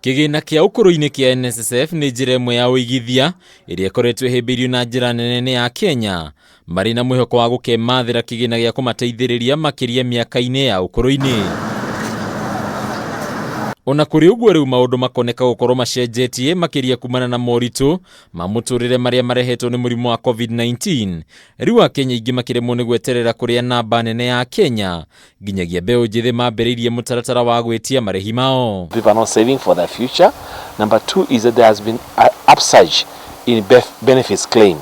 Kigiina kia ukuru-ini kia NSSF ni njira ĩmwe ya ũigithia ĩrĩa ĩkoretwo ĩhĩmbĩirio na njĩra nene ya Kenya marĩ na mwĩhoko wa gũkemathĩra kigiina gĩa kũmateithĩrĩria makiria miaka-inĩ ya ukuru-ini. Ona kuri ũguo rĩu maũndũ makoneka gũkorwo macenjetie makiria kuumana na moritu ma muturire marĩa marehetwo nĩ mũrimũ wa COVID-19. Rĩu akenya aingĩ makĩremwo nĩ gweterera kũrĩa namba nene ya Kenya nginyagia mbeũ njĩthĩ mambĩrĩirie mũtaratara wa gwĩtia marĩhi mao. People are not saving for their future. Number two is that there has been an upsurge in benefits claim.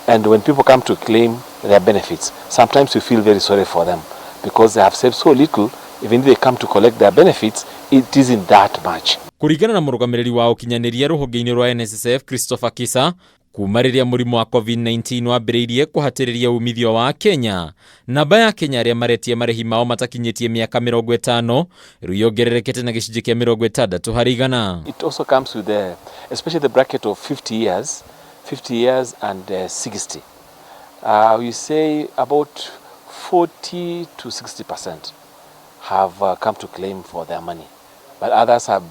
And when people come to claim their benefits, sometimes we feel very sorry for them because they have saved so little. Even if they come to collect their benefits, it isn't that much. Kuringana na mũrũgamĩrĩri wa ũkinyanĩria ruhonge-inĩ rwa NSSF Christopher Kisa, kuuma rĩrĩa mũrimũ wa COVID-19 wambĩrĩirie kũhatĩrĩria umithio wa Kenya, namba ya Kenya arĩa maretia marĩhi mao matakinyitie miaka 50 rĩu yongererekete na gĩcunjĩ kĩa 60 harĩ igana. It also comes with especially the bracket of 50 years and 60. We say about 40 to 60% have come to claim for their money, but others have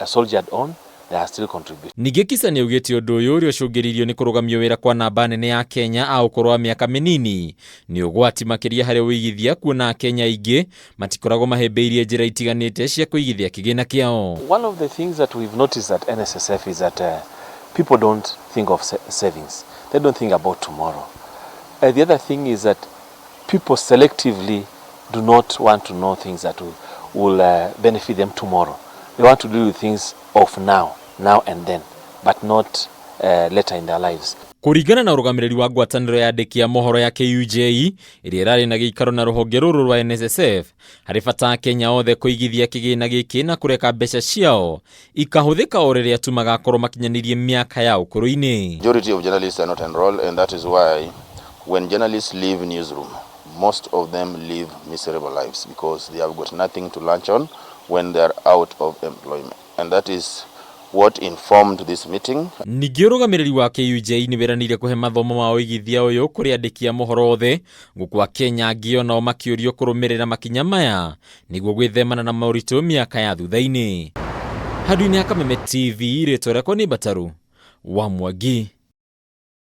soldiered on. They are still contributing. Ningĩ Kisa nĩ augĩte ũndũ ũyũ ũrĩa ũcũngĩrĩirio nĩ kũrũgamio wĩra kwa namba nene ya Kenya a ũkũrũ wa mĩaka mĩnini nĩ ũgwati makĩria harĩ ũigithia, kuona Akenya aingĩ matikoragwo mahĩmbĩirie njĩra itiganĩte cia kũigithia kĩgĩna kĩao. One of the things that we've noticed at NSSF is that people don't think of savings. They don't think about tomorrow. The other thing is that people selectively do not want to know things that will benefit them tomorrow. They want to do things of now and then, but not later in their lives. Kũringana na ũrũgamĩrĩri wa ngwatanĩro ya andĩki a mohoro ya KUJ ĩrĩa ĩrarĩ na gĩikaro na rũhonge rũrũ rwa NSSF, harĩ bata Akenya othe kũigithia kĩgĩna gĩkĩ na kũreka mbeca ciao ikahũthĩka o rĩrĩa tu magakorwo makinyanirie miaka ya ukuru-ini. Majority of journalists are not enrolled, and that is why when journalists leave newsroom, most of them live miserable lives because they have got nothing to lunch on when they are out of employment, and that is what informed this meeting. Ningĩ ũrũgamĩrĩri wa KUJ nĩ weranĩire kũhe mathomo ma ũigithia ũyũ kũrĩ andĩki a mohoro othe, gũkũ Akenya angĩ onao makĩũrio kũrũmĩrĩra makinya maya nĩguo gwĩthemana na maũritũ miaka ya thutha-inĩ. Handũ-inĩ ya Kameme TV, rĩtwa rĩakwa nĩ Bataru wa Mwangi.